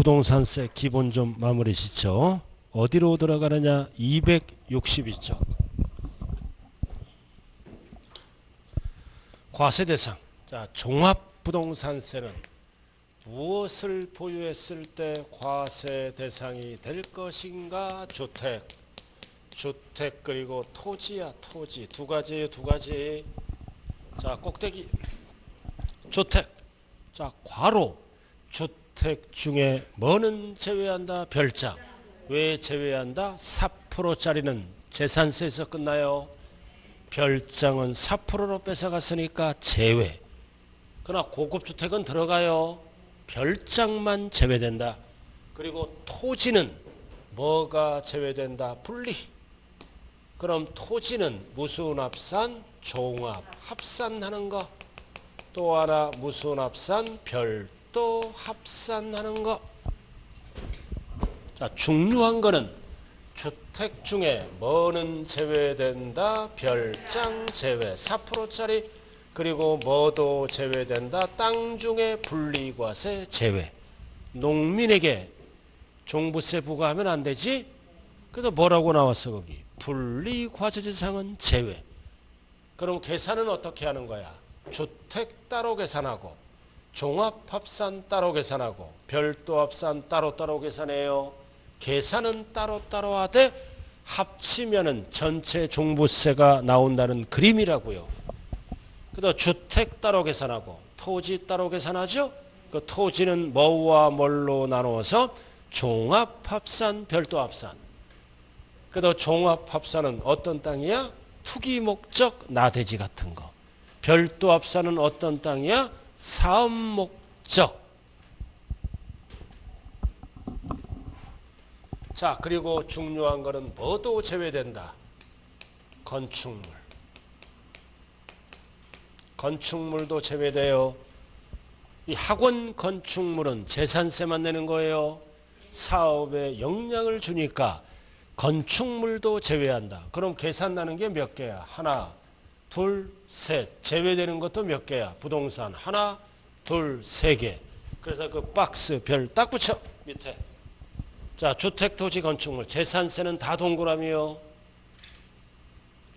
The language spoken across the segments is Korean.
부동산세 기본 좀 마무리 짓죠. 어디로 들어가느냐? 262쪽. 과세대상. 자, 종합부동산세는 무엇을 보유했을 때 과세 대상이 될 것인가? 주택. 주택 그리고 토지야, 토지. 두 가지예요, 두 가지. 자, 꼭대기. 주택. 자, 괄호. 주택 중에 뭐는 제외한다? 별장. 왜 제외한다? 4%짜리는 재산세에서 끝나요. 별장은 4%로 뺏어갔으니까 제외. 그러나 고급주택은 들어가요. 별장만 제외된다. 그리고 토지는 뭐가 제외된다? 분리. 그럼 토지는 무순합산, 종합, 합산하는 거. 또 하나 무순합산, 별도 합산하는 거. 자, 중요한 거는 주택 중에 뭐는 제외된다? 별장 제외 4%짜리. 그리고 뭐도 제외된다? 땅 중에 분리과세 제외. 농민에게 종부세 부과하면 안 되지? 그래서 뭐라고 나왔어 거기? 분리과세대상은 제외. 그럼 계산은 어떻게 하는 거야? 주택 따로 계산하고 종합합산 따로 계산하고 별도합산 따로따로 계산해요. 계산은 따로따로 하되 합치면은 전체 종부세가 나온다는 그림이라고요. 그래서 주택 따로 계산하고 토지 따로 계산하죠. 그 토지는 뭐와 뭘로 나누어서 종합합산, 별도합산. 그래서 종합합산은 어떤 땅이야? 투기 목적 나대지 같은 거. 별도합산은 어떤 땅이야? 사업 목적. 자, 그리고 중요한 거는 뭐도 제외된다? 건축물. 건축물도 제외돼요. 이 학원 건축물은 재산세만 내는 거예요. 사업에 영향을 주니까 건축물도 제외한다. 그럼 계산나는 게 몇 개야? 하나, 둘, 셋. 제외되는 것도 몇 개야? 부동산 하나, 둘, 세 개. 그래서 그 박스 별 딱 붙여 밑에. 자, 주택, 토지, 건축물. 재산세는 다 동그라미요.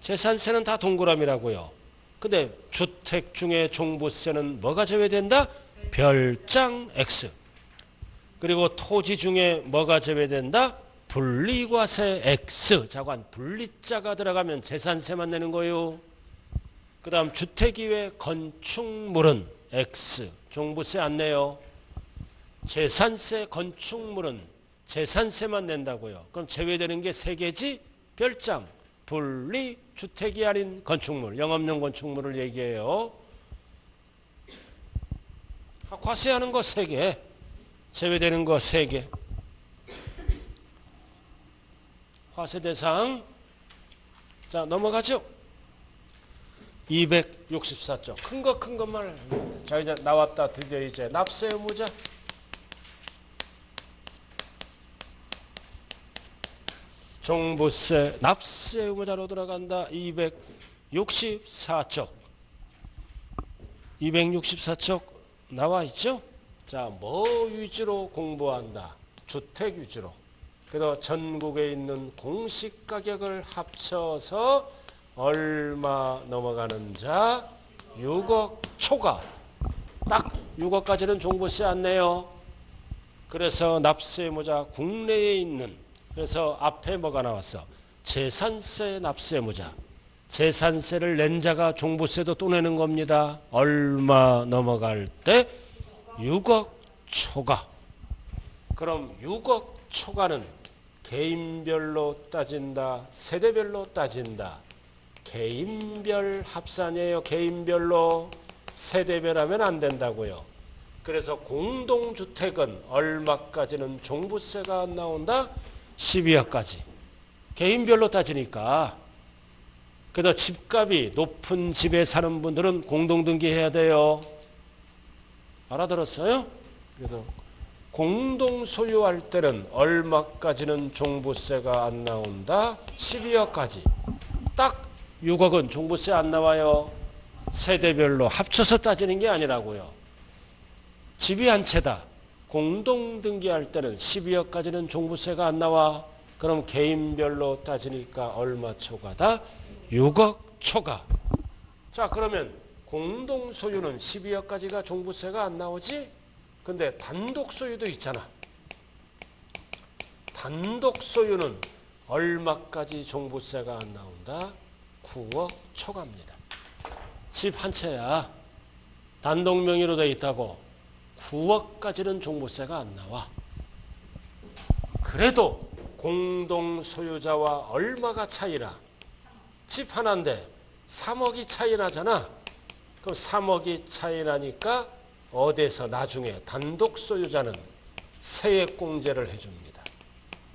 재산세는 다 동그라미라고요. 근데 주택 중에 종부세는 뭐가 제외된다? 별장 X. 그리고 토지 중에 뭐가 제외된다? 분리과세 X. 자관 분리자가 들어가면 재산세만 내는 거예요. 그 다음 주택 이외 건축물은 X. 종부세 안 내요. 재산세 건축물은 재산세만 낸다고요. 그럼 제외되는 게 세 개지? 별장, 분리, 주택이 아닌 건축물, 영업용 건축물을 얘기해요. 과세하는 거 세 개, 제외되는 거 세 개. 과세 대상. 자, 넘어가죠. 264쪽. 큰 것만. 자, 이제 나왔다. 드디어 이제 납세 의무자. 종부세 납세 의무자로 들어간다. 264쪽. 264쪽 나와 있죠? 자, 뭐 위주로 공부한다? 주택 위주로. 그래서 전국에 있는 공시 가격을 합쳐서 얼마 넘어가는 자? 6억 초과. 딱 6억까지는 종부세 안 내요. 그래서 납세 의무자 국내에 있는. 그래서 앞에 뭐가 나왔어? 재산세 납세 의무자. 재산세를 낸 자가 종부세도 또 내는 겁니다. 얼마 넘어갈 때? 6억 초과. 그럼 6억 초과는 개인별로 따진다, 세대별로 따진다. 개인별 합산이에요. 개인별로. 세대별 하면 안 된다고요. 그래서 공동주택은 얼마까지는 종부세가 안 나온다? 12억까지. 개인별로 따지니까. 그래서 집값이 높은 집에 사는 분들은 공동등기해야 돼요. 알아들었어요? 그래서 공동소유할 때는 얼마까지는 종부세가 안 나온다? 12억까지. 딱 6억은 종부세 안 나와요. 세대별로 합쳐서 따지는 게 아니라고요. 집이 한 채다. 공동 등기할 때는 12억까지는 종부세가 안 나와. 그럼 개인별로 따지니까 얼마 초과다? 6억 초과. 자, 그러면 공동 소유는 12억까지가 종부세가 안 나오지? 근데 단독 소유도 있잖아. 단독 소유는 얼마까지 종부세가 안 나온다? 9억 초과입니다. 집 한 채야. 단독 명의로 돼 있다고 9억까지는 종부세가 안 나와. 그래도 공동 소유자와 얼마가 차이라? 집 하나인데 3억이 차이 나잖아. 그럼 3억이 차이 나니까 어디서 나중에 단독 소유자는 세액공제를 해줍니다.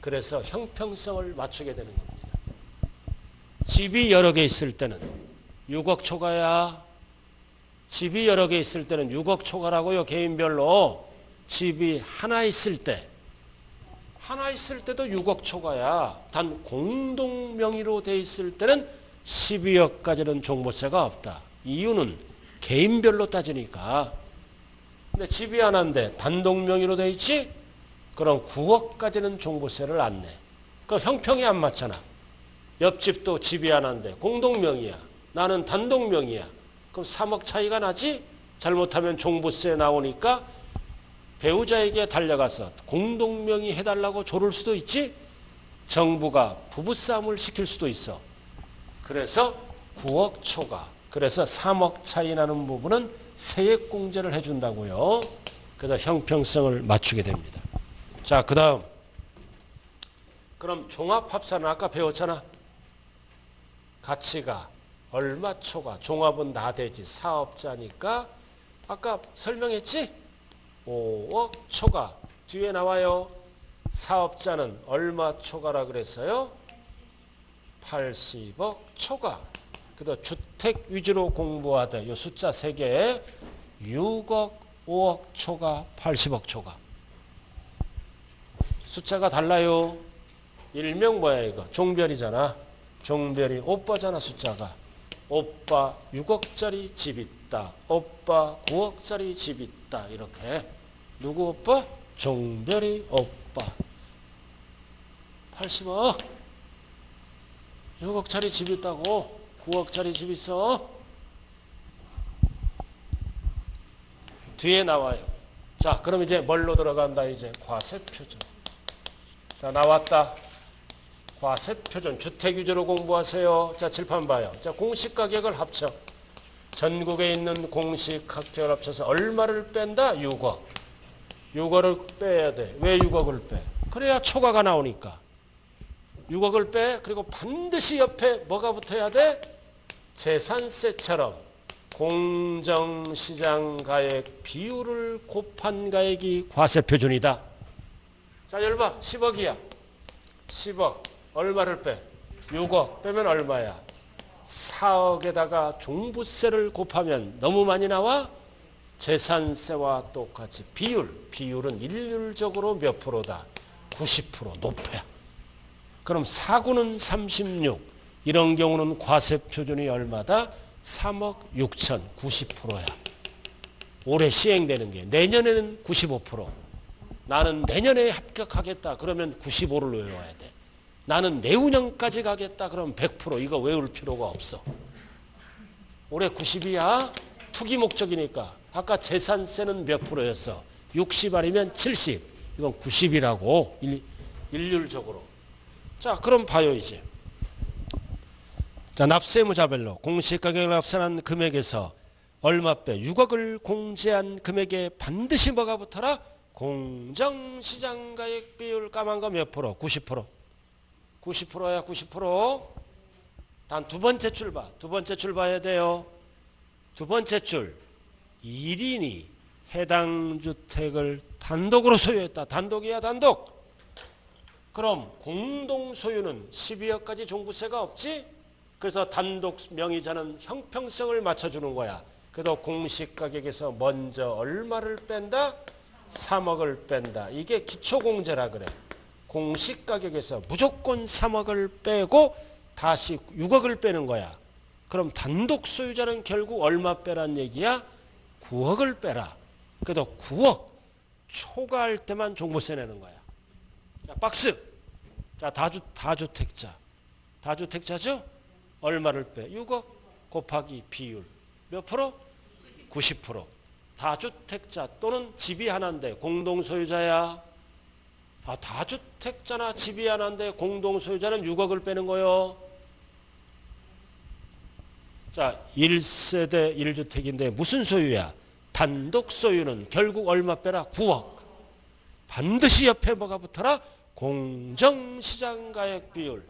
그래서 형평성을 맞추게 되는 겁니다. 집이 여러 개 있을 때는 6억 초과야. 집이 여러 개 있을 때는 6억 초과라고요. 개인별로. 집이 하나 있을 때. 하나 있을 때도 6억 초과야. 단 공동 명의로 돼 있을 때는 12억까지는 종부세가 없다. 이유는 개인별로 따지니까. 근데 집이 하나인데 단독 명의로 돼 있지? 그럼 9억까지는 종부세를 안 내. 그럼 형평이 안 맞잖아. 옆집도 집이 하나인데 공동 명의야. 나는 단독 명의야. 그럼 3억 차이가 나지? 잘못하면 종부세 나오니까 배우자에게 달려가서 공동명의 해달라고 조를 수도 있지? 정부가 부부싸움을 시킬 수도 있어. 그래서 9억 초과. 그래서 3억 차이 나는 부분은 세액공제를 해준다고요. 그래서 형평성을 맞추게 됩니다. 자, 그 다음. 그럼 종합합산은 아까 배웠잖아. 가치가 얼마 초과. 종합은 나대지. 사업자니까 아까 설명했지? 5억 초과. 뒤에 나와요. 사업자는 얼마 초과라 그랬어요? 80억 초과. 그래서 주택 위주로 공부하되 이 숫자 3개 6억, 5억 초과, 80억 초과. 숫자가 달라요. 일명 뭐야 이거? 종별이잖아. 종별이 오빠잖아 숫자가. 오빠 6억짜리 집 있다. 오빠 9억짜리 집 있다. 이렇게. 누구 오빠? 종별이 오빠. 80억. 6억짜리 집 있다고. 9억짜리 집 있어. 뒤에 나와요. 자, 그럼 이제 뭘로 들어간다? 이제 과세표준. 자, 나왔다. 과세표준. 주택 위주로 공부하세요. 자, 칠판 봐요. 자, 공시가격을 합쳐. 전국에 있는 공시가격을 합쳐서 얼마를 뺀다? 6억. 6억을 빼야 돼. 왜 6억을 빼? 그래야 초과가 나오니까. 6억을 빼. 그리고 반드시 옆에 뭐가 붙어야 돼? 재산세처럼 공정시장가액 비율을 곱한 가액이 과세표준이다. 자, 열봐. 10억이야. 10억. 얼마를 빼? 6억. 빼면 얼마야? 4억에다가 종부세를 곱하면 너무 많이 나와? 재산세와 똑같이 비율은 일률적으로 몇 프로다? 90% 높아야. 그럼 사구는 36. 이런 경우는 과세표준이 얼마다? 3억 6천 90%야. 올해 시행되는 게. 내년에는 95%. 나는 내년에 합격하겠다. 그러면 95를 외워야 돼. 나는 내후년까지 가겠다. 그러면 100%. 이거 외울 필요가 없어. 올해 90이야. 투기 목적이니까. 아까 재산세는 몇 프로였어? 60 아니면 70. 이건 90이라고. 일률적으로. 자, 그럼 봐요 이제. 자, 납세무자별로 공시가격을 합산한 금액에서 얼마 빼? 6억을 공제한 금액에 반드시 뭐가 붙어라? 공정시장가액 비율 까만 거 몇 프로? 90%. 90%야 90%. 단 두 번째 줄 봐. 두 번째 줄 봐야 돼요. 두 번째 줄. 1인이 해당 주택을 단독으로 소유했다. 단독이야 단독. 그럼 공동 소유는 12억까지 종부세가 없지? 그래서 단독 명의자는 형평성을 맞춰주는 거야. 그래서 공시가격에서 먼저 얼마를 뺀다? 3억을 뺀다. 이게 기초공제라 그래. 공시가격에서 무조건 3억을 빼고 다시 6억을 빼는 거야. 그럼 단독 소유자는 결국 얼마 빼란 얘기야? 9억을 빼라. 그래도 9억 초과할 때만 종부세 내는 거야. 자, 박스. 자, 다주택자. 다주택자죠? 얼마를 빼? 6억 곱하기 비율. 몇 프로? 90%. 다주택자 또는 집이 하나인데 공동소유자야. 아, 다주택자나 집이 하나인데 공동소유자는 6억을 빼는 거요. 자, 1세대 1주택인데 무슨 소유야? 단독 소유는 결국 얼마 빼라? 9억. 반드시 옆에 뭐가 붙어라? 공정시장가액 비율.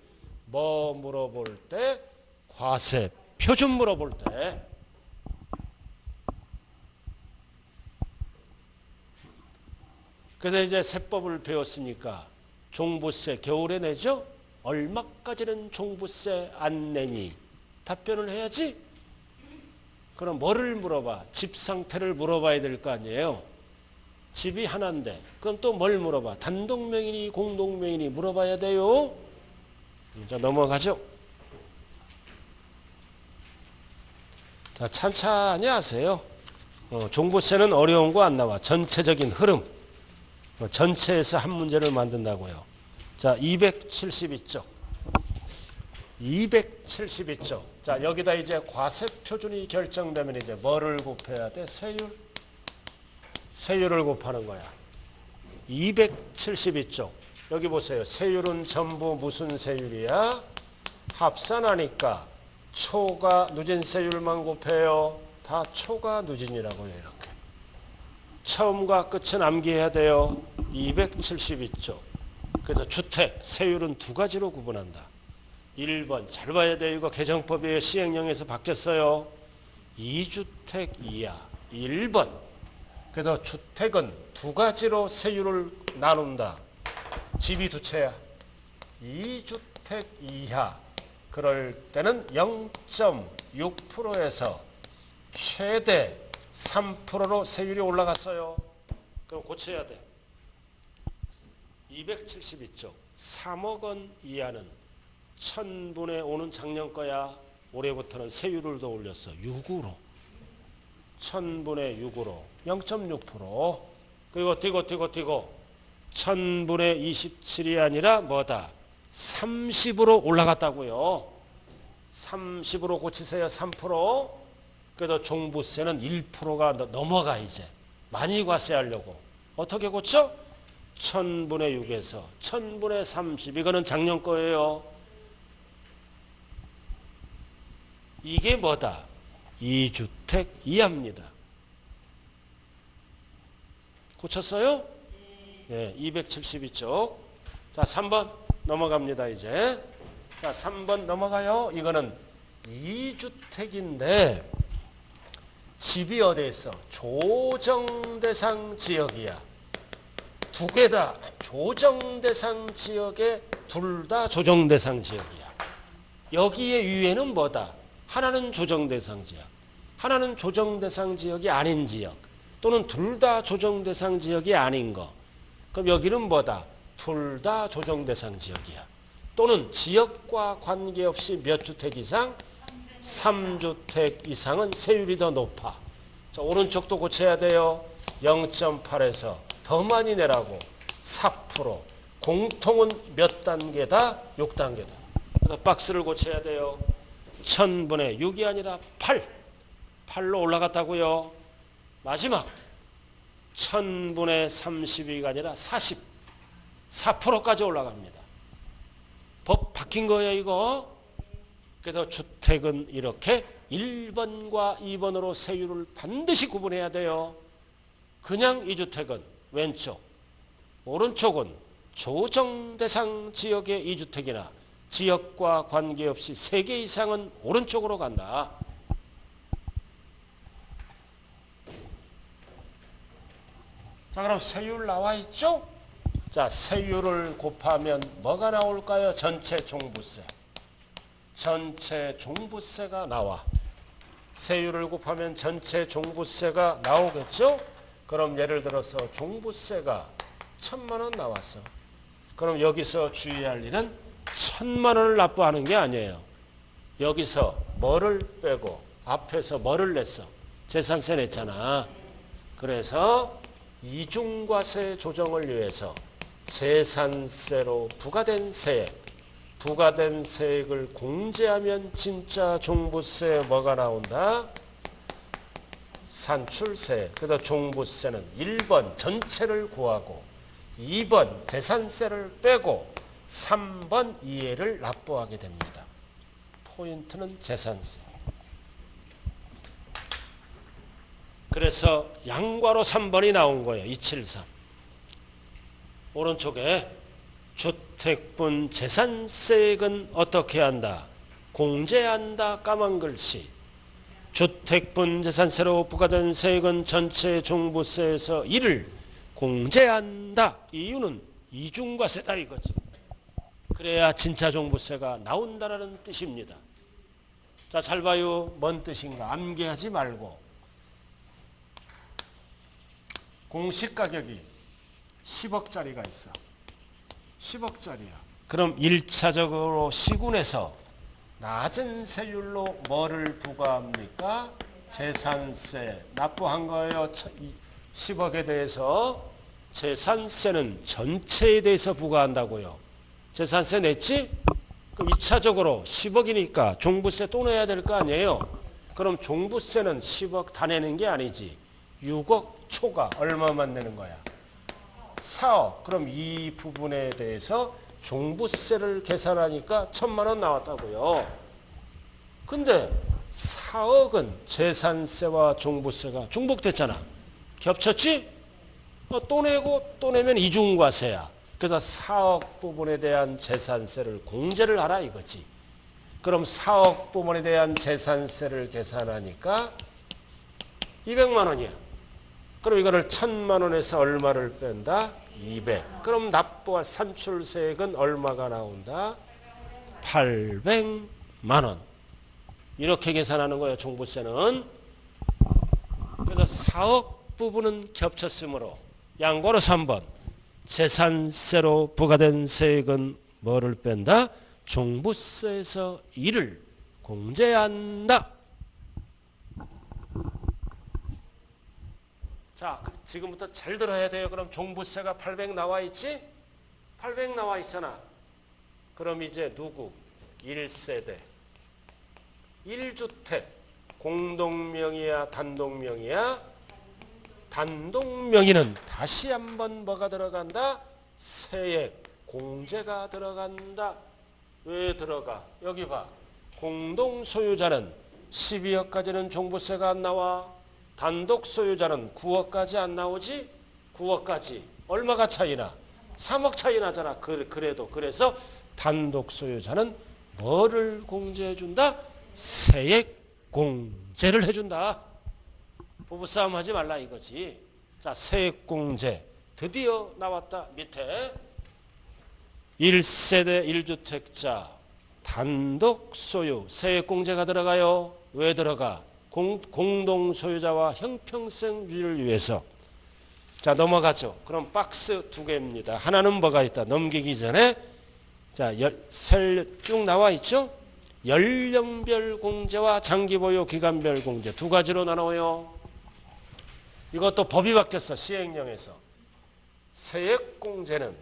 뭐 물어볼 때? 과세 표준 물어볼 때. 그래서 이제 세법을 배웠으니까 종부세 겨울에 내죠? 얼마까지는 종부세 안 내니? 답변을 해야지. 그럼 뭐를 물어봐? 집 상태를 물어봐야 될 거 아니에요. 집이 하나인데 그럼 또 뭘 물어봐? 단독명의니 공동명의니 물어봐야 돼요. 자, 넘어가죠. 자, 찬찬히 하세요. 종부세는 어려운 거 안 나와. 전체적인 흐름. 전체에서 한 문제를 만든다고요. 자, 272쪽. 272쪽. 자, 여기다 이제 과세 표준이 결정되면 이제 뭐를 곱해야 돼? 세율. 세율을 곱하는 거야. 272쪽. 여기 보세요. 세율은 전부 무슨 세율이야? 합산하니까 초과 누진세율만 곱해요. 다 초과 누진이라고요. 이렇게. 처음과 끝은 암기해야 돼요. 272쪽. 그래서 주택, 세율은 두 가지로 구분한다. 1번 잘 봐야 돼요. 이거 개정법에 시행령에서 바뀌었어요. 2주택 이하 1번. 그래서 주택은 두 가지로 세율을 나눈다. 집이 두 채야. 2주택 이하. 그럴 때는 0.6%에서 최대 3%로 세율이 올라갔어요. 그럼 고쳐야 돼. 272쪽. 3억 원 이하는 1000분의 5는 작년 거야. 올해부터는 세율을 더 올렸어. 6으로. 1000분의 6으로 0.6%. 그리고 뛰고 1000분의 27이 아니라 뭐다? 30으로 올라갔다고요. 30으로 고치세요. 3%. 그래서 종부세는 1%가 넘어가 이제. 많이 과세하려고. 어떻게 고쳐? 1000분의 6에서 1000분의 30. 이거는 작년 거예요. 이게 뭐다? 2주택 이하입니다. 고쳤어요? 네, 272쪽. 자, 3번 넘어갑니다, 이제. 자, 3번 넘어가요. 이거는 2주택인데 집이 어디에 있어? 조정대상 지역이야. 두 개 다 조정대상 지역에 둘 다 조정대상 지역이야. 여기에 유예는 뭐다? 하나는 조정대상 지역, 하나는 조정대상 지역이 아닌 지역, 또는 둘 다 조정대상 지역이 아닌 거. 그럼 여기는 뭐다? 둘 다 조정대상 지역이야. 또는 지역과 관계없이 몇 주택 이상? 3주택 이상은 세율이 더 높아. 자, 오른쪽도 고쳐야 돼요. 0.8에서 더 많이 내라고. 4%. 공통은 몇 단계다? 6단계다. 그래서 박스를 고쳐야 돼요. 1000분의 6이 아니라 8. 8로 올라갔다고요. 마지막 1000분의 32가 아니라 40. 4%까지 올라갑니다. 법 바뀐 거예요, 이거. 그래서 주택은 이렇게 1번과 2번으로 세율을 반드시 구분해야 돼요. 그냥 2주택은 왼쪽, 오른쪽은 조정대상 지역의 2주택이나 지역과 관계없이 3개 이상은 오른쪽으로 간다. 자, 그럼 세율 나와 있죠? 자, 세율을 곱하면 뭐가 나올까요? 전체 종부세. 전체 종부세가 나와. 세율을 곱하면 전체 종부세가 나오겠죠? 그럼 예를 들어서 종부세가 1000만 원 나왔어. 그럼 여기서 주의할 일은 1000만 원을 납부하는 게 아니에요. 여기서 뭐를 빼고 앞에서 뭐를 냈어? 재산세 냈잖아. 그래서 이중과세 조정을 위해서 재산세로 부과된 세액, 부과된 세액을 공제하면 진짜 종부세 뭐가 나온다? 산출세. 그래서 종부세는 1번 전체를 구하고 2번 재산세를 빼고 3번 이해를 납부하게 됩니다. 포인트는 재산세. 그래서 양괄호 3번이 나온 거예요. 273. 오른쪽에 주택분 재산세액은 어떻게 한다? 공제한다. 까만 글씨. 주택분 재산세로 부과된 세액은 전체 종부세에서 1을 공제한다. 이유는 이중과세다 이거지. 그래야 진짜 종부세가 나온다는 뜻입니다. 자, 잘 봐요. 뭔 뜻인가? 암기하지 말고. 공시가격이 10억짜리가 있어. 10억짜리야. 그럼 1차적으로 시군에서 낮은 세율로 뭐를 부과합니까? 재산세 납부한 거예요. 10억에 대해서 재산세는 전체에 대해서 부과한다고요. 재산세 냈지? 그럼 2차적으로 10억이니까 종부세 또 내야 될 거 아니에요. 그럼 종부세는 10억 다 내는 게 아니지. 6억 초과 얼마만 내는 거야? 4억. 그럼 이 부분에 대해서 종부세를 계산하니까 1,000만 원 나왔다고요. 근데 4억은 재산세와 종부세가 중복됐잖아. 겹쳤지? 또 내고 또 내면 이중과세야. 그래서 4억 부분에 대한 재산세를 공제를 하라 이거지. 그럼 4억 부분에 대한 재산세를 계산하니까 200만 원이야. 그럼 이거를 1,000만 원에서 얼마를 뺀다? 200. 그럼 납부할 산출세액은 얼마가 나온다? 800만 원. 이렇게 계산하는 거예요. 종부세는. 그래서 4억 부분은 겹쳤으므로 양괄호 3번. 재산세로 부과된 세액은 뭐를 뺀다? 종부세에서 1을 공제한다. 자, 지금부터 잘 들어야 돼요. 그럼 종부세가 800 나와 있지? 800 나와 있잖아. 그럼 이제 누구? 1세대. 1주택. 공동명의야, 단독명의야? 단독명의는 다시 한번 뭐가 들어간다? 세액, 공제가 들어간다. 왜 들어가? 여기 봐. 공동소유자는 12억까지는 종부세가 안 나와. 단독 소유자는 9억까지 안 나오지? 9억까지. 얼마가 차이나? 3억 차이 나잖아. 그래도. 그래서 단독 소유자는 뭐를 공제해 준다? 세액 공제를 해준다. 부부싸움 하지 말라 이거지. 자, 세액 공제. 드디어 나왔다. 밑에. 1세대 1주택자 단독 소유 세액 공제가 들어가요. 왜 들어가? 공동 소유자와 형평성 유지를 위해서. 자, 넘어가죠. 그럼 박스 2개입니다. 하나는 뭐가 있다? 넘기기 전에 자, 셀 쭉 나와 있죠? 연령별 공제와 장기보유 기간별 공제 2가지로 나눠요. 이것도 법이 바뀌었어. 시행령에서. 세액 공제는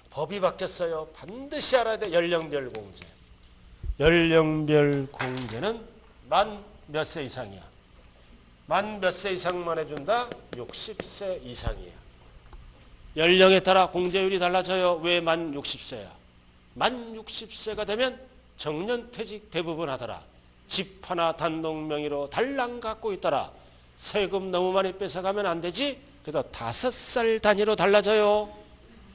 법이 바뀌었어요. 반드시 알아야 돼. 연령별 공제. 연령별 공제는 만 몇 세 이상이야? 만 몇 세 이상만 해준다? 60세 이상이야. 연령에 따라 공제율이 달라져요. 왜 만 60세야? 만 60세가 되면 정년퇴직 대부분 하더라. 집 하나 단독 명의로 달랑 갖고 있더라. 세금 너무 많이 뺏어가면 안 되지? 그래서 5살 단위로 달라져요.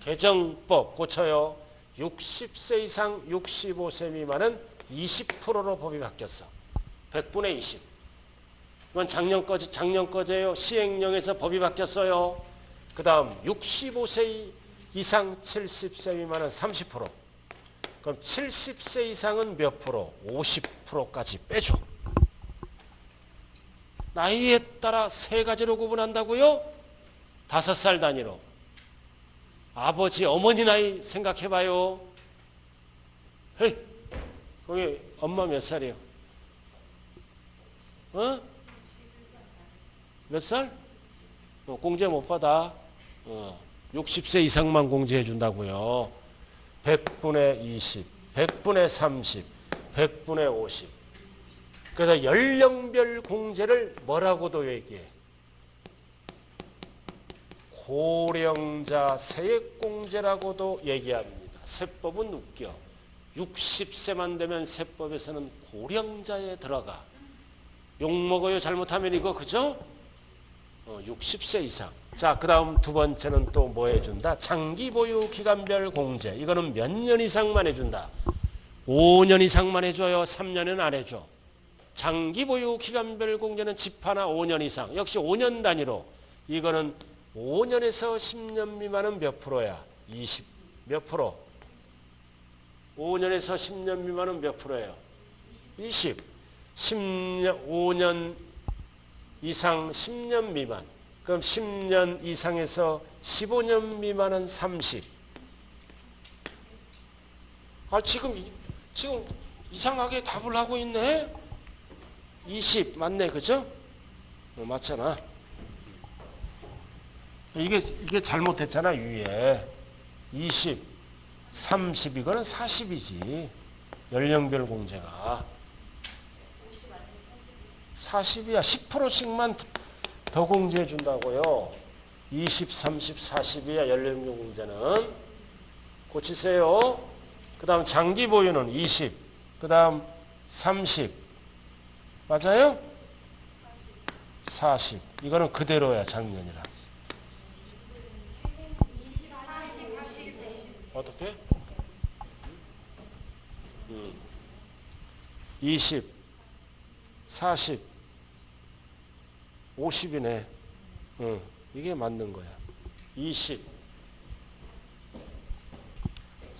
개정법 고쳐요. 60세 이상 65세 미만은 20%로 법이 바뀌었어. 100분의 20. 이건 작년 거제요. 시행령에서 법이 바뀌었어요. 그 다음 65세 이상 70세 미만은 30%. 그럼 70세 이상은 몇 프로? 50%까지 빼줘. 나이에 따라 3가지로 구분한다고요? 5살 단위로. 아버지, 어머니 나이 생각해봐요. 헤이, 거기 엄마 몇 살이요? 어? 몇 살? 공제 못 받아. 60세 이상만 공제해 준다고요. 100분의 20, 100분의 30, 100분의 50. 그래서 연령별 공제를 뭐라고도 얘기해? 고령자 세액공제라고도 얘기합니다. 세법은 웃겨. 60세만 되면 세법에서는 고령자에 들어가. 욕먹어요 잘못하면 이거 그죠? 60세 이상. 자, 그 다음 두 번째는 또 뭐 해준다? 장기보유 기간별 공제. 이거는 몇 년 이상만 해준다. 5년 이상만 해줘요. 3년은 안 해줘. 장기보유 기간별 공제는 집 하나 5년 이상. 역시 5년 단위로. 이거는 5년에서 10년 미만은 몇 프로야? 20. 몇 프로? 5년에서 10년 미만은 몇 프로예요? 20. 10년, 5년 이상 10년 미만. 그럼 10년 이상에서 15년 미만은 30. 지금 이상하게 답을 하고 있네? 20 맞네, 그죠? 맞잖아. 이게 잘못했잖아, 위에. 20, 30, 이거는 40이지. 연령별 공제가. 40이야. 10%씩만 더 공제해 준다고요. 20, 30, 40이야. 연령별 공제는. 고치세요. 그 다음 장기 보유는 20. 그 다음 30. 맞아요? 40. 이거는 그대로야, 작년이라. 어떻게? 20, 40, 50이네. 이게 맞는 거야. 20.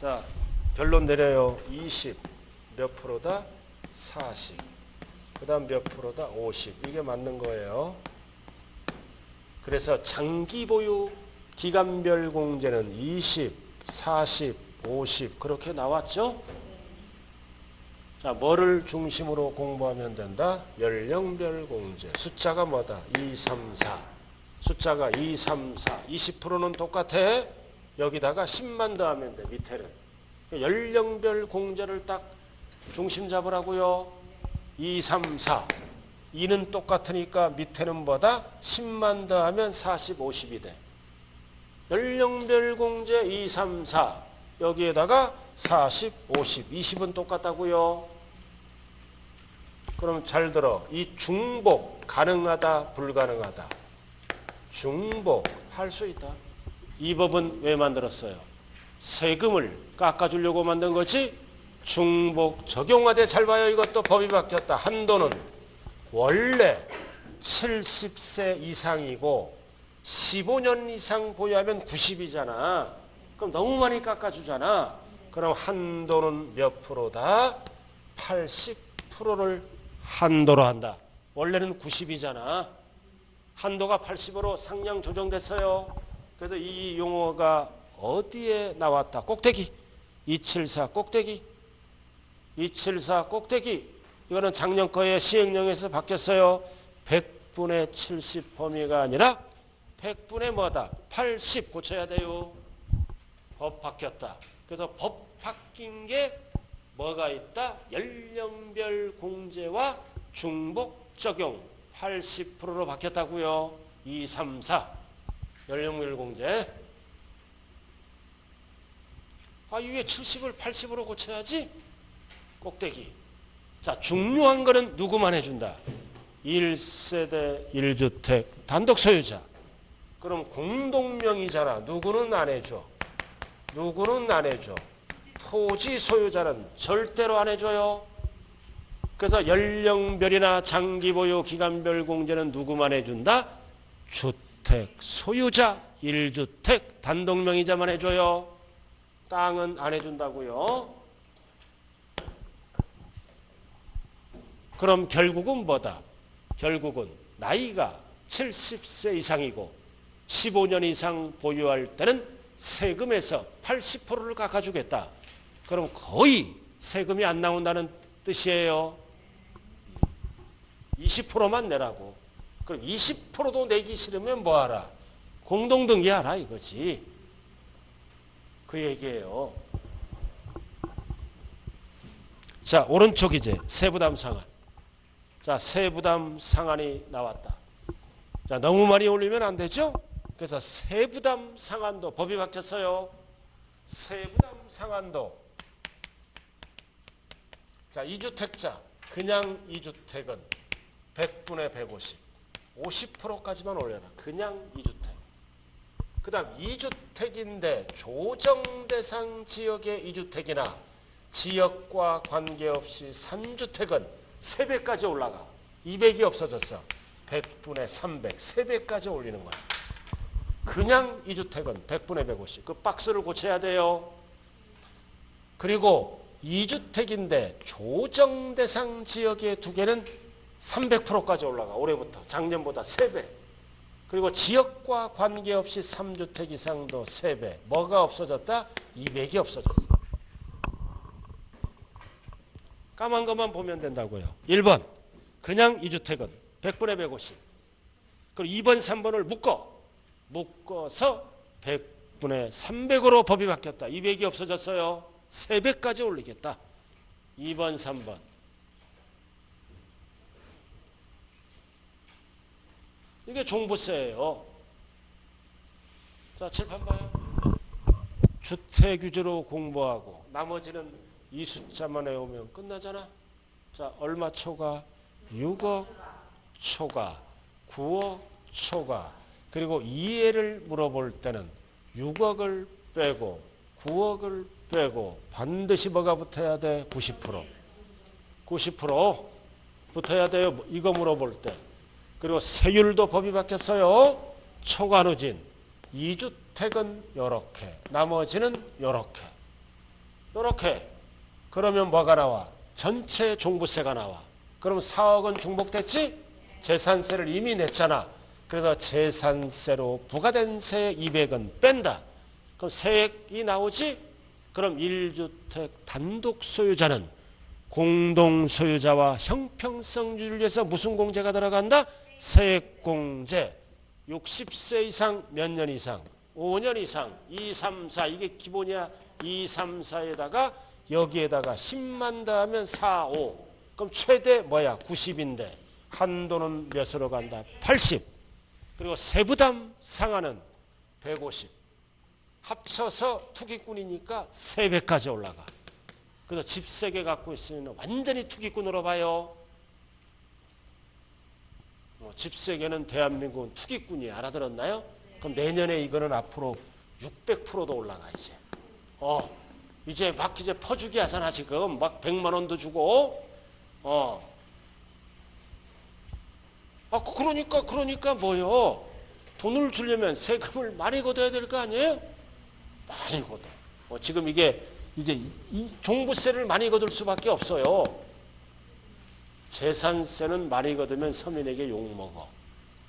자, 결론 내려요. 20. 몇 프로다? 40. 그 다음 몇 프로다? 50. 이게 맞는 거예요. 그래서 장기 보유 기간별 공제는 20, 40, 50 그렇게 나왔죠? 자, 뭐를 중심으로 공부하면 된다? 연령별 공제. 숫자가 뭐다? 2, 3, 4. 숫자가 2, 3, 4. 20%는 똑같아. 여기다가 10만 더하면 돼, 밑에는. 연령별 공제를 딱 중심 잡으라고요. 2, 3, 4. 2는 똑같으니까 밑에는 뭐다? 10만 더하면 40, 50이 돼. 연령별 공제 2, 3, 4. 여기에다가 40, 50. 20은 똑같다고요. 그럼 잘 들어. 이 중복 가능하다, 불가능하다? 중복 할 수 있다. 이 법은 왜 만들었어요? 세금을 깎아주려고 만든 거지. 중복 적용하되 잘 봐요. 이것도 법이 바뀌었다. 한도는 원래 70세 이상이고 15년 이상 보유하면 90이잖아. 그럼 너무 많이 깎아주잖아. 그럼 한도는 몇 프로다? 80%를 한도로 한다. 원래는 90이잖아. 한도가 80으로 상향 조정됐어요. 그래서 이 용어가 어디에 나왔다? 꼭대기. 274 꼭대기. 274 꼭대기. 이거는 작년 거에 시행령에서 바뀌었어요. 100분의 70 범위가 아니라 100분의 뭐다? 80 고쳐야 돼요. 법 바뀌었다. 그래서 법 바뀐 게 뭐가 있다? 연령별 공제와 중복 적용 80%로 바뀌었다고요. 2, 3, 4 연령별 공제. 이 위에 70을 80으로 고쳐야지. 꼭대기. 자, 중요한 거는 누구만 해준다? 1세대 1주택 단독 소유자. 그럼 공동명의잖아. 누구는 안 해줘? 누구는 안 해줘? 토지 소유자는 절대로 안 해줘요. 그래서 연령별이나 장기보유 기간별 공제는 누구만 해준다? 주택 소유자 1주택 단독명의자만 해줘요. 땅은 안 해준다고요. 그럼 결국은 뭐다? 결국은 나이가 70세 이상이고 15년 이상 보유할 때는 세금에서 80%를 깎아주겠다. 그럼 거의 세금이 안 나온다는 뜻이에요. 20%만 내라고. 그럼 20%도 내기 싫으면 뭐하라? 공동등기하라 이거지. 그 얘기예요. 자, 오른쪽 이제 세부담 상한. 자, 세부담 상한이 나왔다. 자, 너무 많이 올리면 안 되죠? 그래서 세부담 상한도 법이 바뀌었어요. 세부담 상한도. 자, 2주택자 그냥 2주택은 100분의 150, 50%까지만 올려라. 그냥 2주택. 그 다음 2주택인데 조정대상 지역의 2주택이나 지역과 관계없이 3주택은 3배까지 올라가. 200이 없어졌어. 100분의 300, 3배까지 올리는 거야. 그냥 2주택은 100분의 150. 그 박스를 고쳐야 돼요. 그리고 2주택인데 조정대상 지역의 2개는 300%까지 올라가. 올해부터 작년보다 3배. 그리고 지역과 관계없이 3주택 이상도 3배. 뭐가 없어졌다? 200이 없어졌어. 까만 것만 보면 된다고요. 1번 그냥 2주택은 100분의 150. 그리고 2번 3번을 묶어서 100분의 300으로 법이 바뀌었다. 200이 없어졌어요. 3배까지 올리겠다. 2번 3번. 이게 종부세예요. 자, 칠판 봐요. 주택 위주로 공부하고 나머지는 이 숫자만 외우면 끝나잖아. 자, 얼마 초과? 6억 초과, 9억 초과. 그리고 이해를 물어볼 때는 6억을 빼고 9억을 빼고 반드시 뭐가 붙어야 돼? 90%. 90% 붙어야 돼요. 이거 물어볼 때. 그리고 세율도 법이 바뀌었어요. 초과 누진. 2주택은 요렇게, 나머지는 요렇게. 요렇게. 그러면 뭐가 나와? 전체 종부세가 나와. 그럼 4억은 중복됐지? 재산세를 이미 냈잖아. 그래서 재산세로 부과된 세 200은 뺀다. 그럼 세액이 나오지? 그럼 1주택 단독 소유자는 공동소유자와 형평성주의를 위해서 무슨 공제가 들어간다? 세액공제. 60세 이상 몇 년 이상? 5년 이상. 2, 3, 4. 이게 기본이야. 2, 3, 4에다가 여기에다가 10만 더하면 4, 5. 그럼 최대 뭐야? 90인데 한도는 몇으로 간다? 80. 그리고 세부담 상한은 150. 합쳐서 투기꾼이니까 3배까지 올라가. 그래서 집 3개 갖고 있으면 완전히 투기꾼으로 봐요. 집 3개는 대한민국은 투기꾼이 알아들었나요? 그럼 내년에 이거는 앞으로 600%도 올라가 이제. 이제 막 이제 퍼주기 하잖아 지금. 막 100만 원도 주고. 그러니까 뭐요? 돈을 주려면 세금을 많이 걷어야 될 거 아니에요? 많이 걷어. 지금 이게 이제 이 종부세를 많이 걷을 수밖에 없어요. 재산세는 많이 걷으면 서민에게 욕먹어.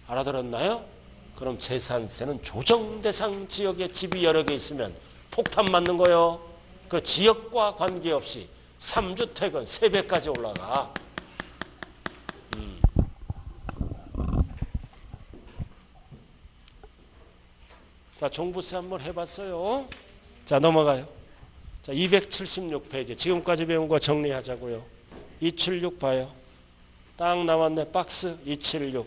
알아들었나요? 그럼 재산세는 조정대상 지역에 집이 여러 개 있으면 폭탄 맞는 거요. 그 지역과 관계없이 3주택은 3배까지 올라가. 자, 종부세 한번 해봤어요. 자, 넘어가요. 자, 276페이지. 지금까지 배운 거 정리하자고요. 276 봐요. 딱 나왔네. 박스 276.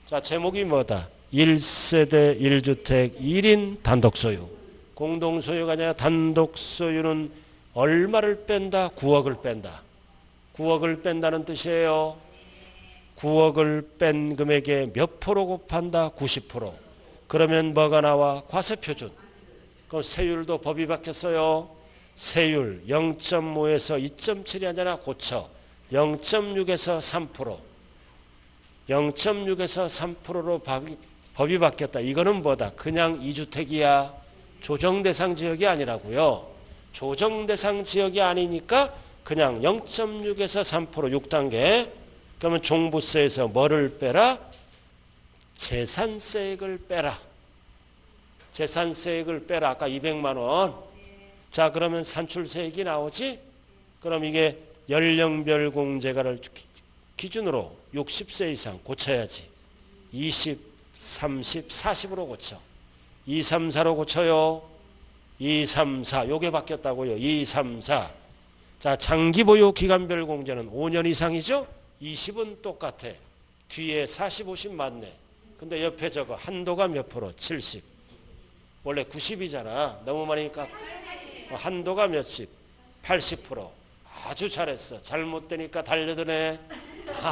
자, 제목이 뭐다? 1세대 1주택 1인 단독소유. 공동소유가 아니라 단독소유는 얼마를 뺀다? 9억을 뺀다. 9억을 뺀다는 뜻이에요. 9억을 뺀 금액에 몇 프로 곱한다? 90%. 그러면 뭐가 나와? 과세표준. 그럼 세율도 법이 바뀌었어요. 세율 0.5에서 2.7이 아니라 고쳐. 0.6에서 3%. 0.6에서 3%로 법이 바뀌었다. 이거는 뭐다? 그냥 2주택이야. 조정대상 지역이 아니라고요. 조정대상 지역이 아니니까 그냥 0.6에서 3% 6단계. 그러면 종부세에서 뭐를 빼라? 재산세액을 빼라. 재산세액을 빼라. 아까 200만 원. 자, 그러면 산출세액이 나오지? 그럼 이게 연령별 공제가를 기준으로 60세 이상 고쳐야지. 20 30, 40으로 고쳐. 2, 3, 4로 고쳐요. 2, 3, 4. 요게 바뀌었다고요. 2, 3, 4. 자, 장기 보유 기간별 공제는 5년 이상이죠? 20은 똑같아. 뒤에 40, 50 맞네. 근데 옆에 저거 한도가 몇 프로? 70. 원래 90이잖아. 너무 많으니까 한도가 몇십? 80%. 아주 잘했어. 잘못되니까 달려드네.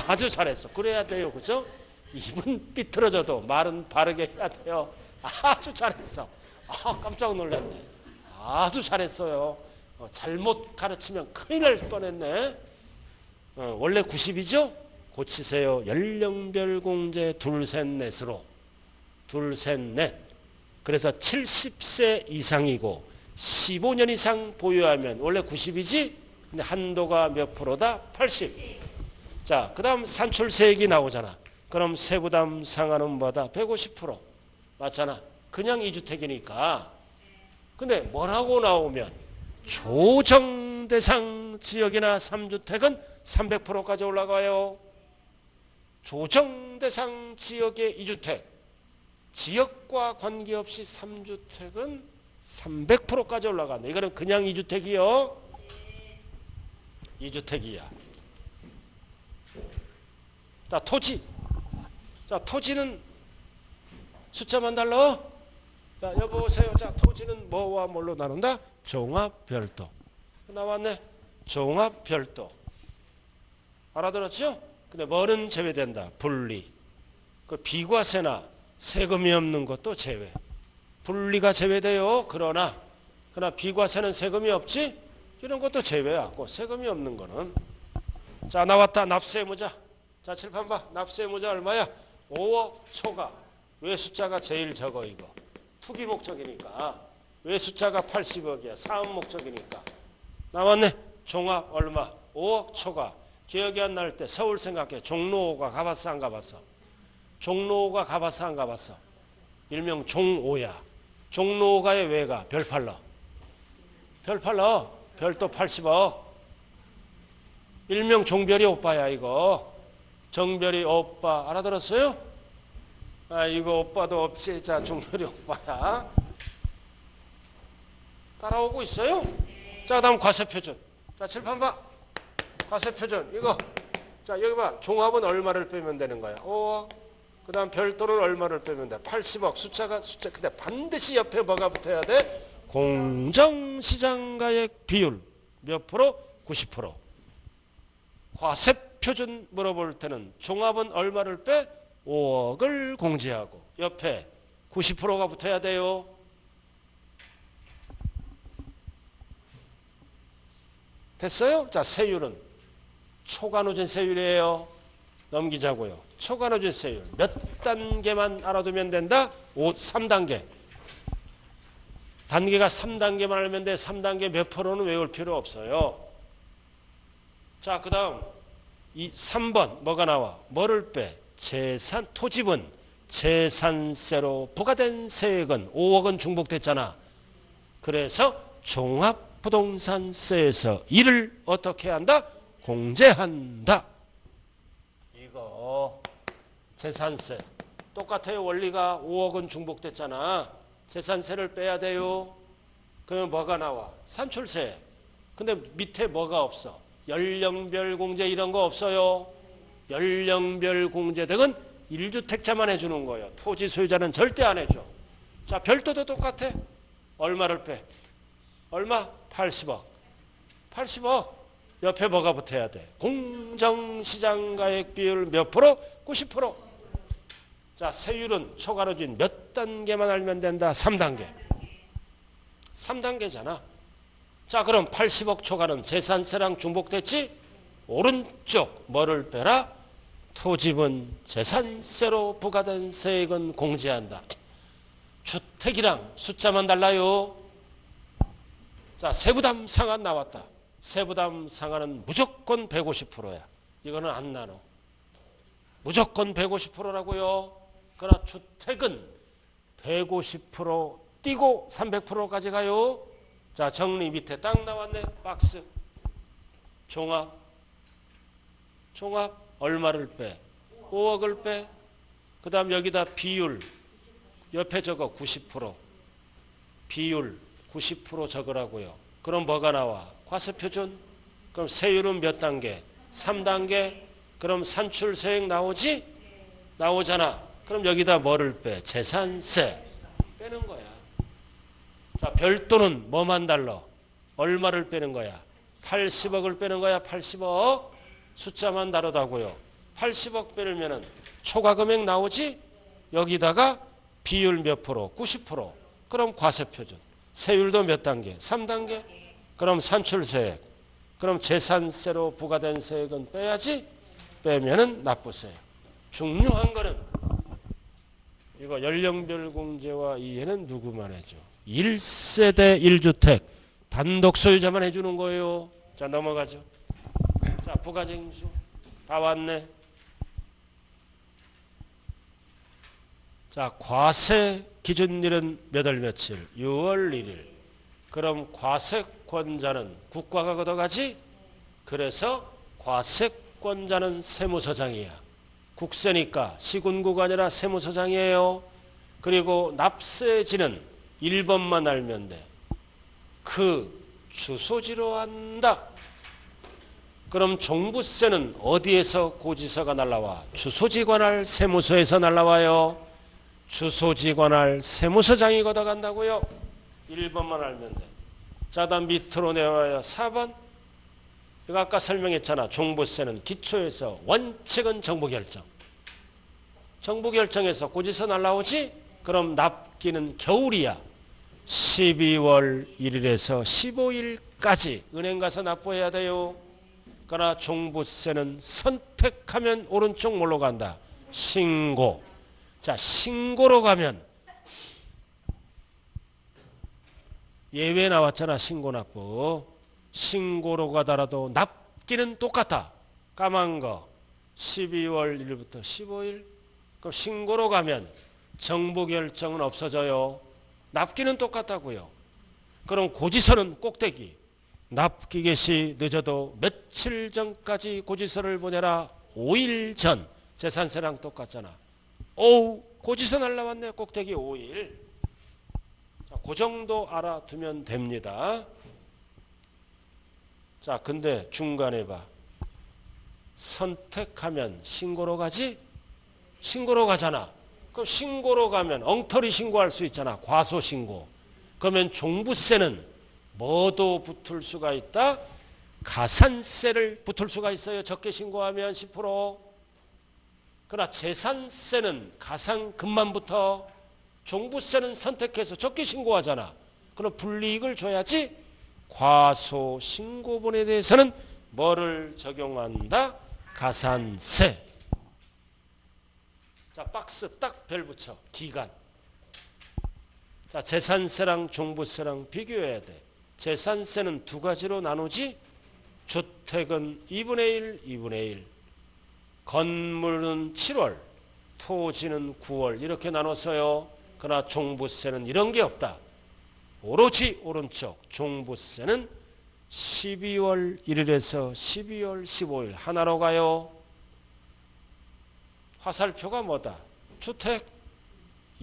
아주 잘했어. 그래야 돼요. 그죠? 입은 삐뚤어져도 말은 바르게 해야 돼요. 아주 잘했어. 깜짝 놀랐네. 아주 잘했어요. 잘못 가르치면 큰일 날 뻔했네. 원래 90이죠? 고치세요. 연령별 공제 둘, 셋, 넷으로. 둘, 셋, 넷. 그래서 70세 이상이고 15년 이상 보유하면 원래 90이지? 근데 한도가 몇 프로다? 80. 자, 그 다음 산출세액이 나오잖아. 그럼 세부담 상한은 뭐다? 150%. 맞잖아. 그냥 2주택이니까. 근데 뭐라고 나오면 조정대상 지역이나 3주택은 300%까지 올라가요. 조정대상 지역의 2주택. 지역과 관계없이 3주택은 300%까지 올라간다. 이거는 그냥 2주택이요. 2주택이야. 자, 토지. 자, 토지는 숫자만 달라. 자, 여보세요. 자, 토지는 뭐와 뭘로 나눈다? 종합 별도. 나왔네. 종합 별도. 알아들었죠? 근데 뭐는 제외된다? 분리. 그 비과세나 세금이 없는 것도 제외. 분리가 제외돼요. 그러나 비과세는 세금이 없지? 이런 것도 제외하고 세금이 없는 거는. 자, 나왔다. 납세의무자. 자, 칠판 봐. 납세의무자 얼마야? 5억 초과. 왜 숫자가 제일 적어 이거? 투기 목적이니까. 왜 숫자가 80억이야? 사업 목적이니까. 나왔네. 종합 얼마? 5억 초과. 기억이 안 날 때 서울 생각해. 종로가 가봤어 안 가봤어? 종로가 가봤어 안 가봤어? 일명 종오야. 종로가의 왜가? 별 팔러. 별 팔러. 별도 80억. 일명 종별이 오빠야 이거. 정별이 오빠. 알아들었어요? 아, 이거 오빠도 없지. 자, 종별이 오빠야. 따라오고 있어요? 자, 다음 과세표준. 자, 칠판 봐. 과세표준. 이거. 자, 여기 봐. 종합은 얼마를 빼면 되는 거야? 5억. 그 다음 별도는 얼마를 빼면 돼? 80억. 숫자. 근데 반드시 옆에 뭐가 붙어야 돼? 공정시장가액 비율. 몇 프로? 90%. 과세표준 물어볼 때는 종합은 얼마를 빼? 5억을 공제하고 옆에 90%가 붙어야 돼요. 됐어요? 자, 세율은 초과누진 세율이에요. 넘기자고요. 초과누진 세율 몇 단계만 알아두면 된다? 3단계. 단계가 3단계만 알면 돼. 3단계 몇 프로는 외울 필요 없어요. 자, 그 다음 3번 뭐가 나와? 뭐를 빼? 재산, 토지분, 재산세로 부과된 세액은 5억은 중복됐잖아. 그래서 종합부동산세에서 이를 어떻게 한다? 공제한다. 이거 재산세 똑같아요. 원리가 5억은 중복됐잖아. 재산세를 빼야 돼요. 그러면 뭐가 나와? 산출세. 근데 밑에 뭐가 없어? 연령별 공제 이런 거 없어요. 연령별 공제등은 1주택자만 해주는 거예요. 토지 소유자는 절대 안 해줘. 자, 별도도 똑같아. 얼마를 빼? 얼마? 80억. 80억. 옆에 뭐가 붙어야 돼? 공정시장가액 비율 몇 프로? 90%. 자, 세율은 초과누진 몇 단계만 알면 된다? 3단계. 3단계잖아. 자, 그럼 80억 초과는 재산세랑 중복됐지? 오른쪽 뭐를 빼라? 토지분 재산세로 부과된 세액은 공제한다. 주택이랑 숫자만 달라요. 자, 세부담 상한 나왔다. 세부담 상한은 무조건 150%야. 이거는 안 나눠. 무조건 150%라고요. 그러나 주택은 150% 띄고 300%까지 가요. 자, 정리 밑에 딱 나왔네. 박스. 종합 얼마를 빼? 5억을 빼. 그 다음 여기다 비율 옆에 적어 90%. 비율 90% 적으라고요. 그럼 뭐가 나와? 과세표준. 그럼 세율은 몇 단계? 3단계. 그럼 산출세액 나오지? 나오잖아. 그럼 여기다 뭐를 빼? 재산세 빼는 거야. 자, 별도는 뭐만 달러? 얼마를 빼는 거야? 80억을 빼는 거야. 80억. 숫자만 다르다고요. 80억 빼면은 초과금액 나오지? 여기다가 비율 몇 프로? 90%. 그럼 과세표준. 세율도 몇 단계? 3단계. 그럼 산출세액. 그럼 재산세로 부과된 세액은 빼야지? 빼면은 납부세액. 중요한 거는 이거 연령별 공제와 이해는 누구만 해줘? 1세대 1주택 단독 소유자만 해주는 거예요. 자, 넘어가죠. 자, 부가쟁수 다 왔네. 자, 과세 기준일은 몇 월 며칠? 6월 1일. 그럼 과세권자는 국가가 걷어가지? 그래서 과세권자는 세무서장이야. 국세니까 시군구가 아니라 세무서장이에요. 그리고 납세지는 1번만 알면 돼. 그 주소지로 한다. 그럼 종부세는 어디에서 고지서가 날라와? 주소지 관할 세무서에서 날라와요. 주소지 관할 세무서장이 걷어간다고요. 1번만 알면 돼. 자, 다음 밑으로 내와요. 4번. 이거 아까 설명했잖아. 종부세는 기초에서 원칙은 정부결정. 정부결정에서 고지서 날라오지? 그럼 납기는 겨울이야. 12월 1일에서 15일까지 은행 가서 납부해야 돼요. 그러나 종부세는 선택하면 오른쪽 뭘로 간다? 신고. 자, 신고로 가면 예외 나왔잖아. 신고납부. 신고로 가더라도 납기는 똑같아. 까만 거 12월 1일부터 15일. 그럼 신고로 가면 정부 결정은 없어져요. 납기는 똑같다고요. 그럼 고지서는 꼭대기. 납기 개시 늦어도 며칠 전까지 고지서를 보내라. 5일 전. 재산세랑 똑같잖아. 오우, 고지서 날라왔네. 꼭대기 5일. 자, 그 정도 알아두면 됩니다. 자, 근데 중간에 봐. 선택하면 신고로 가지? 신고로 가잖아. 그럼 신고로 가면 엉터리 신고할 수 있잖아. 과소신고. 그러면 종부세는 뭐도 붙을 수가 있다? 가산세를 붙을 수가 있어요. 적게 신고하면 10%. 그러나 재산세는 가상금만 붙어. 종부세는 선택해서 적게 신고하잖아. 그럼 불이익을 줘야지. 과소신고분에 대해서는 뭐를 적용한다? 가산세. 자, 박스 딱 별 붙여. 기간. 자, 재산세랑 종부세랑 비교해야 돼. 재산세는 두 가지로 나누지. 주택은 2분의 1, 2분의 1. 건물은 7월, 토지는 9월 이렇게 나눠서요. 그러나 종부세는 이런 게 없다. 오로지 오른쪽 종부세는 12월 1일에서 12월 15일 하나로 가요. 화살표가 뭐다? 주택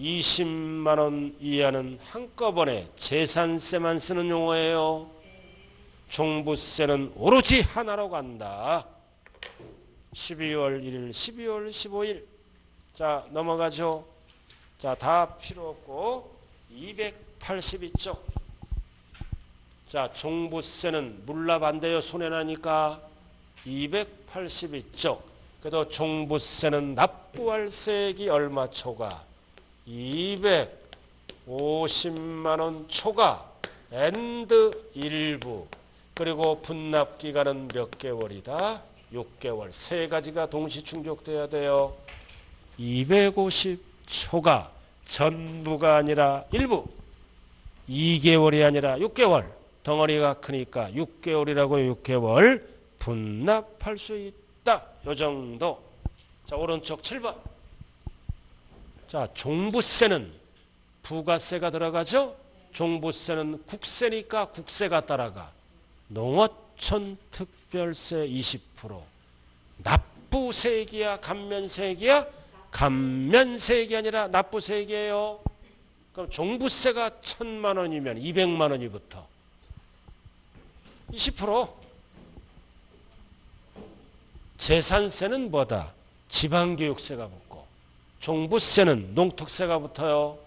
20만 원 이하는 한꺼번에 재산세만 쓰는 용어예요. 종부세는 오로지 하나로 간다. 12월 1일, 12월 15일. 자, 넘어가죠. 자, 다 필요 없고 282쪽. 자, 종부세는 물납 안 돼요. 손해나니까 282쪽. 그래도 종부세는 납부할 세액이 얼마 초과? 250만 원 초과 앤드 일부. 그리고 분납 기간은 몇 개월이다? 6개월. 세 가지가 동시 충족돼야 돼요. 250 초과. 전부가 아니라 일부. 2개월이 아니라 6개월. 덩어리가 크니까 6개월이라고 6개월 분납할 수 있다. 요 정도. 자, 오른쪽 7번. 자, 종부세는 부가세가 들어가죠. 종부세는 국세니까 국세가 따라가. 농어촌 특별세 20%. 납부세액이야 감면세액이야? 감면세액이 아니라 납부세액이에요. 그럼 종부세가 1,000만 원이면 200만 원이 붙어. 20%. 재산세는 뭐다? 지방교육세가 붙고, 종부세는 농특세가 붙어요.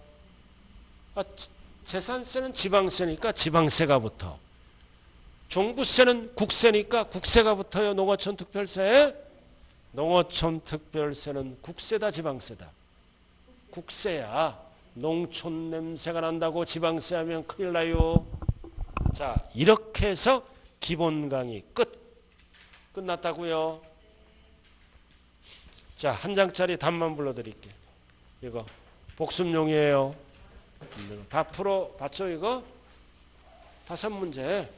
재산세는 지방세니까 지방세가 붙어. 종부세는 국세니까 국세가 붙어요. 농어촌특별세. 농어촌특별세는 국세다 지방세다? 국세야. 농촌 냄새가 난다고 지방세 하면 큰일 나요. 자, 이렇게 해서 기본 강의 끝났다고요. 자, 한 장짜리 답만 불러드릴게. 이거 복습용이에요. 다 풀어봤죠 이거? 5문제.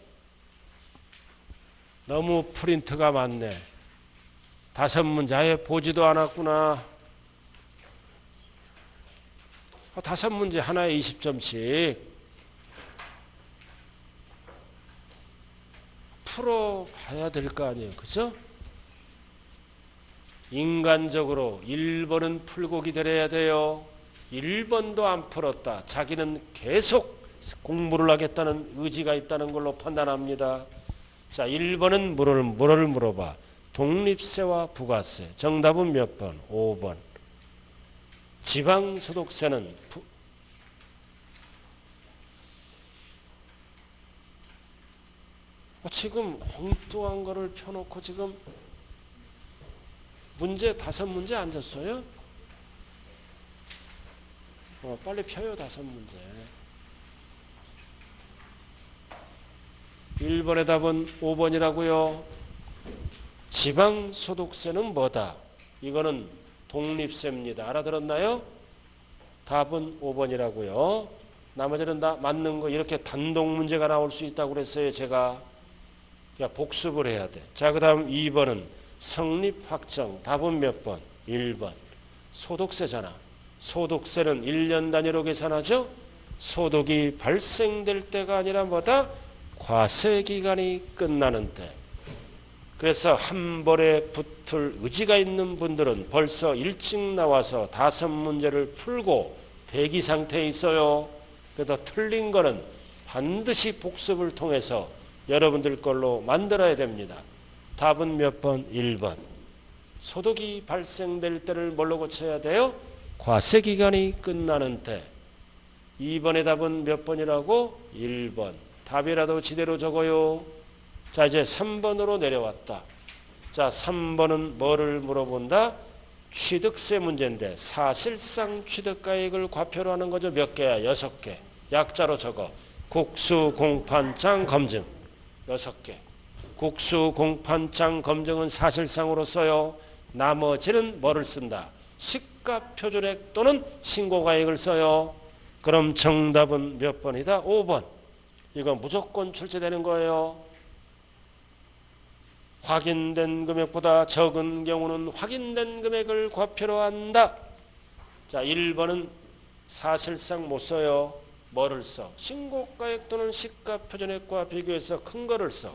너무 프린트가 많네. 5문제 아예 보지도 않았구나. 5문제 하나에 20점씩 풀어봐야 될 거 아니에요. 그죠? 인간적으로 1번은 풀고 기다려야 돼요. 1번도 안 풀었다. 자기는 계속 공부를 하겠다는 의지가 있다는 걸로 판단합니다. 자, 1번은 뭐를 물어봐? 독립세와 부가세. 정답은 몇 번? 5번. 지방소득세는 지금 엉뚱한 거를 펴놓고 지금 문제 5문제 앉았어요? 빨리 펴요. 5문제. 1번의 답은 5번이라고요. 지방소득세는 뭐다? 이거는 독립세입니다. 알아들었나요? 답은 5번이라고요. 나머지는 다 맞는 거. 이렇게 단독 문제가 나올 수 있다고 그랬어요. 제가 그냥 복습을 해야 돼. 자, 그 다음 2번은 성립확정. 답은 몇 번? 1번. 소득세잖아. 소득세는 1년 단위로 계산하죠. 소득이 발생될 때가 아니라 뭐다? 과세기간이 끝나는 때. 그래서 한 벌에 붙을 의지가 있는 분들은 벌써 일찍 나와서 5문제를 풀고 대기 상태에 있어요. 그래서 틀린 거는 반드시 복습을 통해서 여러분들 걸로 만들어야 됩니다. 답은 몇 번? 1번. 소득이 발생될 때를 뭘로 고쳐야 돼요? 과세기간이 끝나는 때. 2번의 답은 몇 번이라고? 1번. 답이라도 제대로 적어요. 자, 이제 3번으로 내려왔다. 자, 3번은 뭐를 물어본다? 취득세 문제인데 사실상 취득가액을 과표로 하는 거죠. 몇 개야? 6개. 약자로 적어. 국수공판장 검증. 6개. 국수공판장 검증은 사실상으로 써요. 나머지는 뭐를 쓴다? 시가표준액 또는 신고가액을 써요. 그럼 정답은 몇 번이다? 5번. 이거 무조건 출제되는 거예요. 확인된 금액보다 적은 경우는 확인된 금액을 과표로 한다. 자, 1번은 사실상 못 써요. 뭐를 써? 신고가액 또는 시가표준액과 비교해서 큰 거를 써.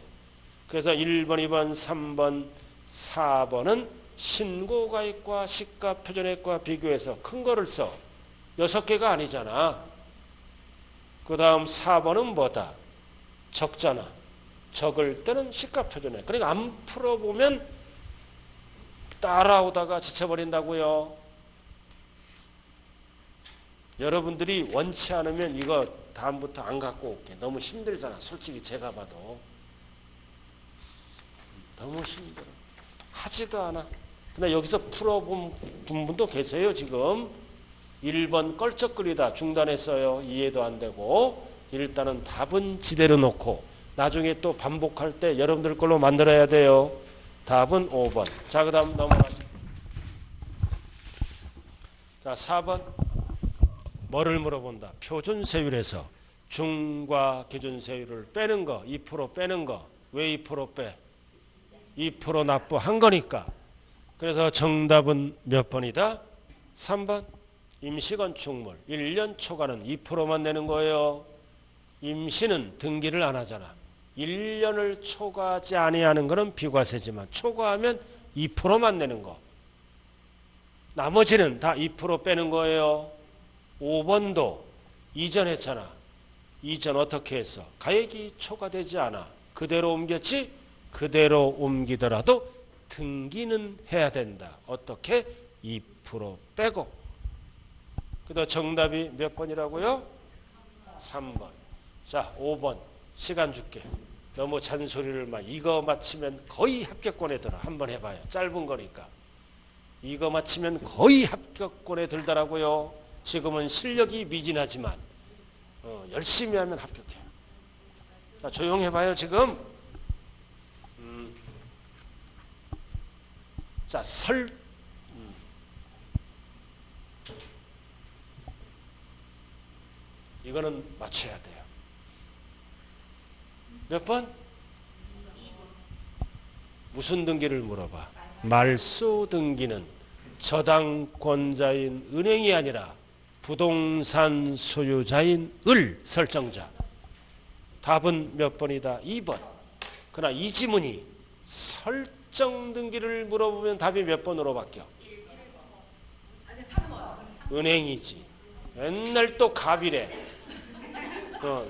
그래서 1번, 2번, 3번, 4번은 신고가액과 시가표준액과 비교해서 큰 거를 써. 6개가 아니잖아. 그 다음 4번은 뭐다? 적잖아. 적을 때는 시가표준액. 그러니까 안 풀어보면 따라오다가 지쳐버린다고요. 여러분들이 원치 않으면 이거 다음부터 안 갖고 올게. 너무 힘들잖아. 솔직히 제가 봐도. 너무 힘들어. 하지도 않아. 근데 여기서 풀어본 분도 계세요. 지금 1번 껄쩍거리다 중단했어요. 이해도 안 되고. 일단은 답은 지대로 놓고 나중에 또 반복할 때 여러분들 걸로 만들어야 돼요. 답은 5번. 자, 그 다음 넘어가시죠. 자, 4번. 뭐를 물어본다? 표준세율에서 중과 기준세율을 빼는 거, 2% 빼는 거. 왜 2% 빼? 2% 납부한 거니까. 그래서 정답은 몇 번이다? 3번. 임시건축물 1년 초과는 2%만 내는 거예요. 임시는 등기를 안 하잖아. 1년을 초과하지 아니하는 것은 비과세지만 초과하면 2%만 내는 거. 나머지는 다 2% 빼는 거예요. 5번도 이전 했잖아. 이전 어떻게 했어? 가액이 초과되지 않아. 그대로 옮겼지? 그대로 옮기더라도 등기는 해야 된다. 어떻게? 2% 빼고. 그다음 정답이 몇 번이라고요? 3번. 자, 5번. 시간 줄게. 너무 잔소리를 막 이거 맞히면 거의 합격권에 들어. 한번 해봐요. 짧은 거니까. 이거 맞히면 거의 합격권에 들더라고요. 지금은 실력이 미진하지만 열심히 하면 합격해. 자, 조용해봐요 지금. 자, 이거는 맞춰야 돼요. 몇 번? 무슨 등기를 물어봐? 말소 등기는 저당권자인 은행이 아니라 부동산 소유자인 을 설정자. 답은 몇 번이다? 2번. 그러나 이 지문이 설정 등기를 물어보면 답이 몇 번으로 바뀌어? 은행이지. 맨날 또 갑이래.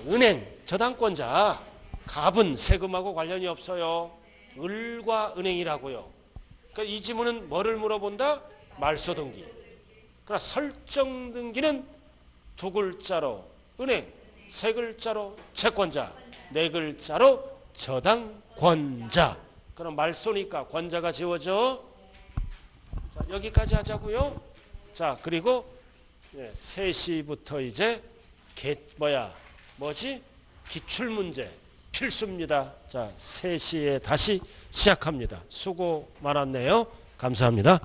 은행, 저당권자. 갑은 세금하고 관련이 없어요. 을과 은행이라고요. 그러니까 이 지문은 뭐를 물어본다? 말소 등기. 그러나 설정 등기는 두 글자로 은행, 세 글자로 채권자, 네 글자로 저당권자. 그럼 말소니까 권자가 지워져. 자, 여기까지 하자고요. 자, 그리고 3시부터 이제 기출문제 필수입니다. 자, 3시에 다시 시작합니다. 수고 많았네요. 감사합니다.